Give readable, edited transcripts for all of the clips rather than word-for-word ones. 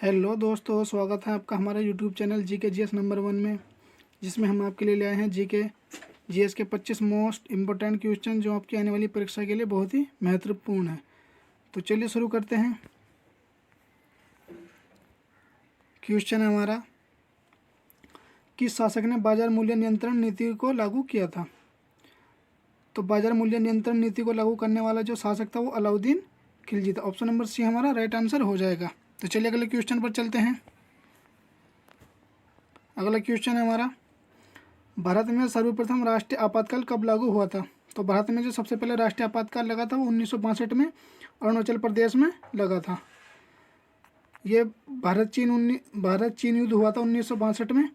Hello दोस्तों, स्वागत है आपका हमारे यूट्यूब चैनल जी के जीएस नंबर 1 में, जिसमें हम आपके लिए ले आए हैं जीएस के 25 मोस्ट इम्पोर्टेंट क्वेश्चन जो आपकी आने वाली परीक्षा के लिए बहुत ही महत्वपूर्ण है। तो चलिए शुरू करते हैं। क्वेश्चन है हमारा, किस शासक ने बाजार मूल्य नियंत्रण नीति को लागू किया था? तो बाजार मूल्य नियंत्रण नीति को लागू करने वाला जो शासक था वो अलाउद्दीन खिलजी था। ऑप्शन नंबर सी हमारा राइट आंसर हो जाएगा। तो चलिए अगले क्वेश्चन पर चलते हैं। अगला क्वेश्चन है हमारा, भारत में सर्वप्रथम राष्ट्रीय आपातकाल कब लागू हुआ था? तो भारत में जो सबसे पहले राष्ट्रीय आपातकाल लगा था वो 1962 में अरुणाचल प्रदेश में लगा था। ये भारत चीन युद्ध हुआ था 1962 में,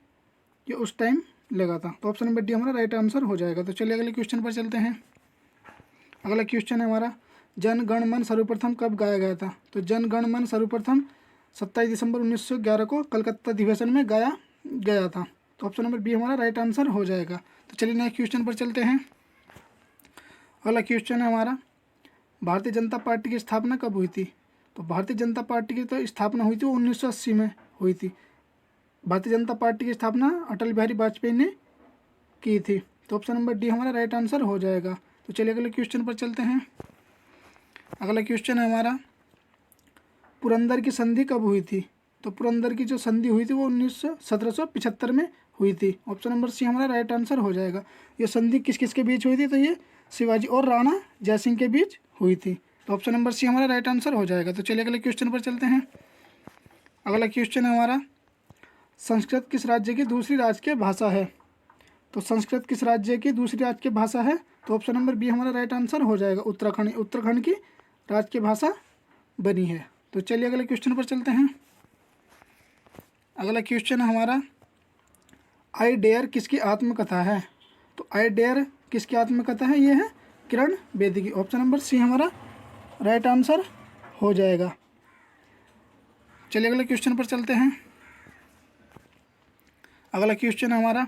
ये उस टाइम लगा था। तो ऑप्शन नंबर डी हमारा राइट आंसर हो जाएगा। तो चलिए अगले क्वेश्चन पर चलते हैं। अगला क्वेश्चन है हमारा, जन गण मन सर्वप्रथम कब गाया गया था? तो जन गण मन सर्वप्रथम 27 दिसंबर 1911 को कलकत्ता अधिवेशन में गाया गया था। तो ऑप्शन नंबर बी हमारा राइट आंसर हो जाएगा। तो चलिए नेक्स्ट क्वेश्चन पर चलते हैं। अगला क्वेश्चन है हमारा, भारतीय जनता पार्टी की स्थापना कब हुई थी? तो भारतीय जनता पार्टी की तो स्थापना हुई थी वो 1980 में हुई थी। भारतीय जनता पार्टी की स्थापना अटल बिहारी वाजपेयी ने की थी। तो ऑप्शन नंबर डी हमारा राइट आंसर हो जाएगा। तो चलिए अगले क्वेश्चन पर चलते हैं। अगला क्वेश्चन है हमारा, पुरंदर की संधि कब हुई थी? तो पुरंदर की जो संधि हुई थी वो 1775 में हुई थी। ऑप्शन नंबर सी हमारा राइट आंसर हो जाएगा। ये संधि किस किस के बीच हुई थी? तो ये शिवाजी और राणा जयसिंह के बीच हुई थी। तो ऑप्शन नंबर सी हमारा राइट आंसर हो जाएगा। तो चलिए अगले क्वेश्चन पर चलते हैं। अगला क्वेश्चन है हमारा, संस्कृत किस राज्य की दूसरी राजकीय भाषा है? तो संस्कृत किस राज्य की दूसरी राजकीय भाषा है? तो ऑप्शन नंबर बी हमारा राइट आंसर हो जाएगा। उत्तराखंड की राजकीय भाषा बनी है। तो चलिए अगले क्वेश्चन पर चलते हैं। अगला क्वेश्चन है हमारा, आई डेयर किसकी आत्मकथा है? तो आई डेयर किसकी आत्मकथा है? ये है किरण बेदी की। ऑप्शन नंबर सी हमारा राइट आंसर हो जाएगा। चलिए अगले क्वेश्चन पर चलते हैं। अगला क्वेश्चन है हमारा,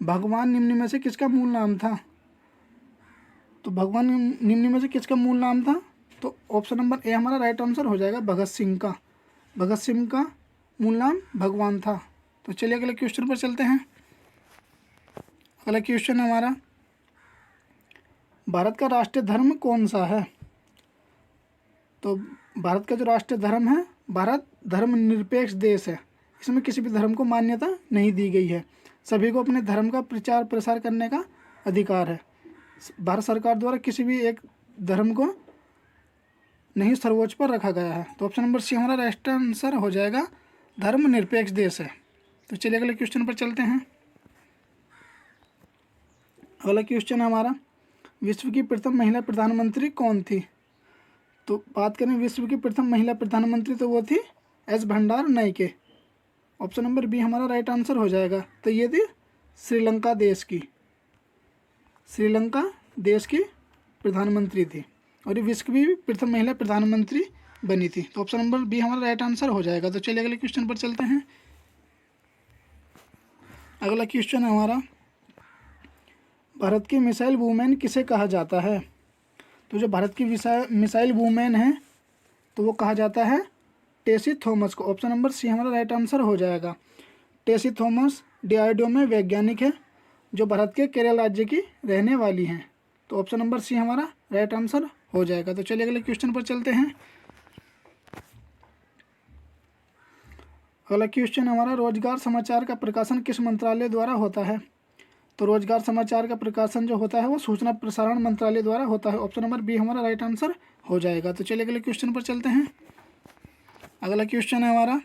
भगवान निम्न में से किसका मूल नाम था? तो भगवान निम्न में से किसका मूल नाम था? तो ऑप्शन नंबर ए हमारा राइट आंसर हो जाएगा, भगत सिंह का। भगत सिंह का मूल नाम भगवान था। तो चलिए अगले क्वेश्चन पर चलते हैं। अगला क्वेश्चन है हमारा, भारत का राष्ट्रीय धर्म कौन सा है? तो भारत का जो राष्ट्रीय धर्म है, भारत धर्मनिरपेक्ष देश है। इसमें किसी भी धर्म को मान्यता नहीं दी गई है। सभी को अपने धर्म का प्रचार प्रसार करने का अधिकार है। भारत सरकार द्वारा किसी भी एक धर्म को नहीं सर्वोच्च पर रखा गया है। तो ऑप्शन नंबर सी हमारा राइट आंसर हो जाएगा, धर्मनिरपेक्ष देश है। तो चलिए अगले क्वेश्चन पर चलते हैं। अगला क्वेश्चन है हमारा, विश्व की प्रथम महिला प्रधानमंत्री कौन थी? तो बात करें विश्व की प्रथम महिला प्रधानमंत्री तो वो थी एस भंडार नायके। ऑप्शन नंबर बी हमारा राइट आंसर हो जाएगा। तो ये थी श्रीलंका देश की प्रधानमंत्री थी और ये विश्व की प्रथम महिला प्रधानमंत्री बनी थी। तो ऑप्शन नंबर बी हमारा राइट आंसर हो जाएगा। तो चलिए अगले क्वेश्चन पर चलते हैं। अगला क्वेश्चन है हमारा, भारत की मिसाइल वूमेन किसे कहा जाता है? तो जो भारत की मिसाइल वूमेन है तो वो कहा जाता है टेसी थॉमस को। ऑप्शन नंबर सी हमारा राइट आंसर हो जाएगा। टेसी थॉमस डीआरडीओ में वैज्ञानिक है जो भारत के केरल राज्य की रहने वाली हैं। तो ऑप्शन नंबर सी हमारा राइट आंसर हो जाएगा। तो चलिए अगले क्वेश्चन पर चलते हैं। अगला क्वेश्चन हमारा, रोजगार समाचार का प्रकाशन किस मंत्रालय द्वारा होता है? तो रोजगार समाचार का प्रकाशन जो होता है वो सूचना प्रसारण मंत्रालय द्वारा होता है। ऑप्शन नंबर बी हमारा राइट आंसर हो जाएगा। तो चलिए अगले क्वेश्चन पर चलते हैं। अगला क्वेश्चन है हमारा,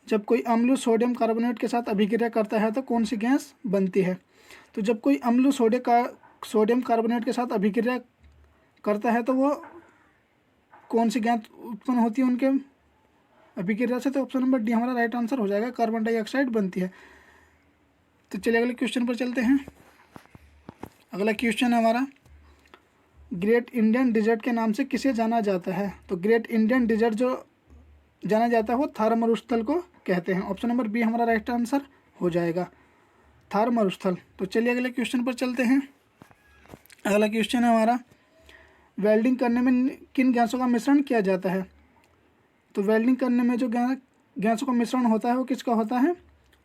जब कोई अम्ल सोडियम कार्बोनेट के साथ अभिक्रिया करता है तो कौन सी गैस बनती है? तो जब कोई अम्ल सोडियम कार्बोनेट के साथ अभिक्रिया करता है तो वो कौन सी गैस उत्पन्न होती है उनके अभिक्रिया से? तो ऑप्शन नंबर डी हमारा राइट आंसर हो जाएगा, कार्बन डाइऑक्साइड बनती है। तो चलिए अगले क्वेश्चन पर चलते हैं। अगला क्वेश्चन है हमारा, ग्रेट इंडियन डिजर्ट के नाम से किसे जाना जाता है? तो ग्रेट इंडियन डिजर्ट जो जाना जाता है वो थार मरुस्थल को कहते हैं। ऑप्शन नंबर बी हमारा राइट आंसर हो जाएगा, थार मरुस्थल। तो चलिए अगले क्वेश्चन पर चलते हैं। अगला क्वेश्चन है हमारा, वेल्डिंग करने में किन गैसों का मिश्रण किया जाता है? तो वेल्डिंग करने में जो गैसों का मिश्रण होता है वो किसका होता है?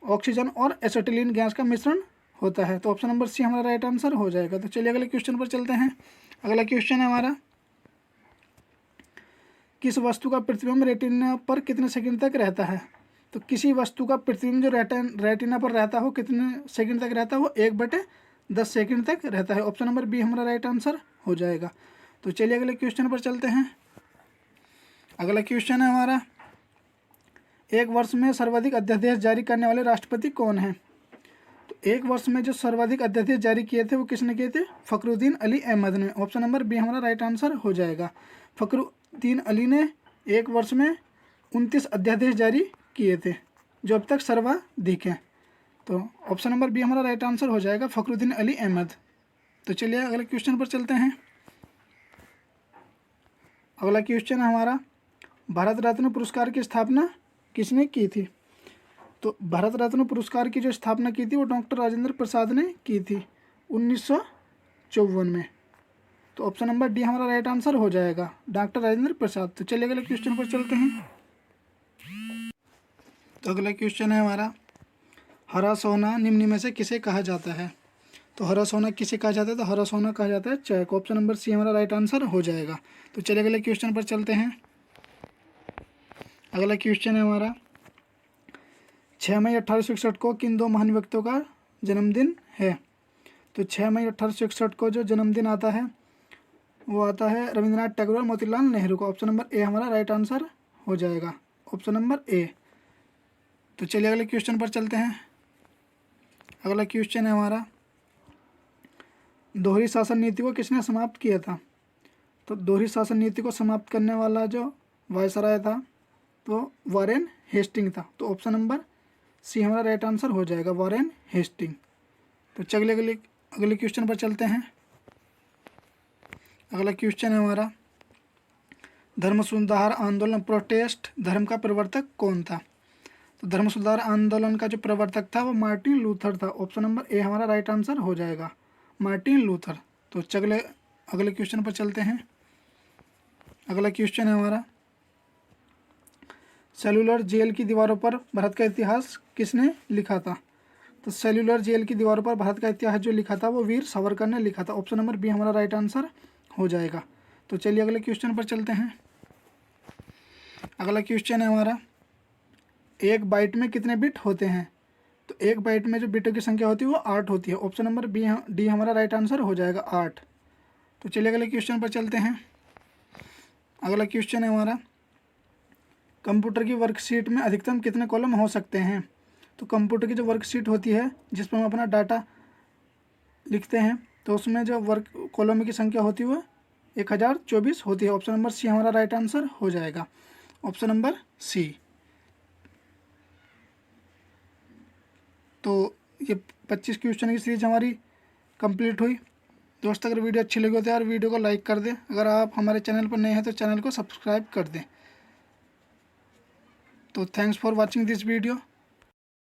ऑक्सीजन और एसिटिलीन गैस का मिश्रण होता है। तो ऑप्शन नंबर सी हमारा राइट आंसर हो जाएगा। तो चलिए अगले क्वेश्चन पर चलते हैं। अगला क्वेश्चन है हमारा, किस वस्तु का प्रतिबिंब रेटिना पर कितने सेकंड तक रहता है? तो किसी वस्तु का प्रतिबिंब जो रेटिना पर रहता हो कितने सेकंड तक रहता है? वो 1/10 सेकंड तक रहता है। ऑप्शन नंबर बी हमारा राइट आंसर हो जाएगा। तो चलिए अगले क्वेश्चन पर चलते हैं। अगला क्वेश्चन है हमारा, एक वर्ष में सर्वाधिक अध्यादेश जारी करने वाले राष्ट्रपति कौन हैं? तो एक वर्ष में जो सर्वाधिक अध्यादेश जारी किए थे वो किसने किए थे? फखरुद्दीन अली अहमद ने। ऑप्शन नंबर बी हमारा राइट आंसर हो जाएगा। फखरुद्दीन अली ने एक वर्ष में 29 अध्यादेश जारी किए थे, जो अब तक सर्वाधिक हैं। तो ऑप्शन नंबर बी हमारा राइट आंसर हो जाएगा, फखरुद्दीन अली अहमद। तो चलिए अगले क्वेश्चन पर चलते हैं। अगला क्वेश्चन है हमारा, भारत रत्न पुरस्कार की स्थापना किसने की थी? तो भारत रत्न पुरस्कार की जो स्थापना की थी वो डॉक्टर राजेंद्र प्रसाद ने की थी 1954 में। तो ऑप्शन नंबर डी हमारा राइट आंसर हो जाएगा, डॉक्टर राजेंद्र प्रसाद। तो चलिए अगले क्वेश्चन पर चलते हैं। तो अगला क्वेश्चन है हमारा, हरा सोना निम्न में से किसे कहा जाता है? तो हरा सोना किसे कहा जाता है? तो हरा सोना कहा जाता है चाय को। ऑप्शन नंबर सी हमारा राइट आंसर हो जाएगा। तो चलिए अगले क्वेश्चन पर चलते हैं। अगला क्वेश्चन है हमारा, 6 मई 1861 को किन दो महान व्यक्तियों का जन्मदिन है? तो 6 मई 1861 को जो जन्मदिन आता है वो आता है रविंद्रनाथ टैगोर और मोतीलाल नेहरू को। ऑप्शन नंबर ए हमारा राइट आंसर हो जाएगा, ऑप्शन नंबर ए। तो चलिए अगले क्वेश्चन पर चलते हैं। अगला क्वेश्चन है हमारा, दोहरी शासन नीति को किसने समाप्त किया था? तो दोहरी शासन नीति को समाप्त करने वाला जो वायसराय था तो वॉरेन हेस्टिंग था। तो ऑप्शन नंबर सी हमारा राइट आंसर हो जाएगा, वॉरेन हेस्टिंग। तो चलिए अगले क्वेश्चन पर चलते हैं। अगला क्वेश्चन है हमारा, धर्म सुधार आंदोलन प्रोटेस्ट धर्म का प्रवर्तक कौन था? तो धर्म सुधार आंदोलन का जो प्रवर्तक था वो मार्टिन लूथर था। ऑप्शन नंबर ए हमारा राइट आंसर हो जाएगा, मार्टिन लूथर। तो चलिए अगले क्वेश्चन पर चलते हैं। अगला क्वेश्चन है हमारा, सेलुलर जेल की दीवारों पर भारत का इतिहास किसने लिखा था? तो सेलुलर जेल की दीवारों पर भारत का इतिहास जो लिखा था वो वीर सावरकर ने लिखा था। ऑप्शन नंबर बी हमारा राइट आंसर हो जाएगा। तो चलिए अगले क्वेश्चन पर चलते हैं। अगला क्वेश्चन है हमारा, एक बाइट में कितने बिट होते हैं? तो एक बाइट में जो बिटों की संख्या होती है वो 8 होती है। ऑप्शन नंबर डी हमारा राइट आंसर हो जाएगा, 8। तो चलिए अगले क्वेश्चन पर चलते हैं। अगला क्वेश्चन है हमारा, कंप्यूटर की वर्कशीट में अधिकतम कितने कॉलम हो सकते हैं? तो कंप्यूटर की जो वर्कशीट होती है जिस पर हम अपना डाटा लिखते हैं तो उसमें जो कॉलम की संख्या होती है वो 1024 होती है। ऑप्शन नंबर सी हमारा राइट आंसर हो जाएगा, ऑप्शन नंबर सी। तो ये 25 क्वेश्चन की सीरीज हमारी कंप्लीट हुई। दोस्तों अगर वीडियो अच्छी लगी हो तो यार वीडियो को लाइक कर दें। अगर आप हमारे चैनल पर नए हैं तो चैनल को सब्सक्राइब कर दें। तो thanks for watching this video.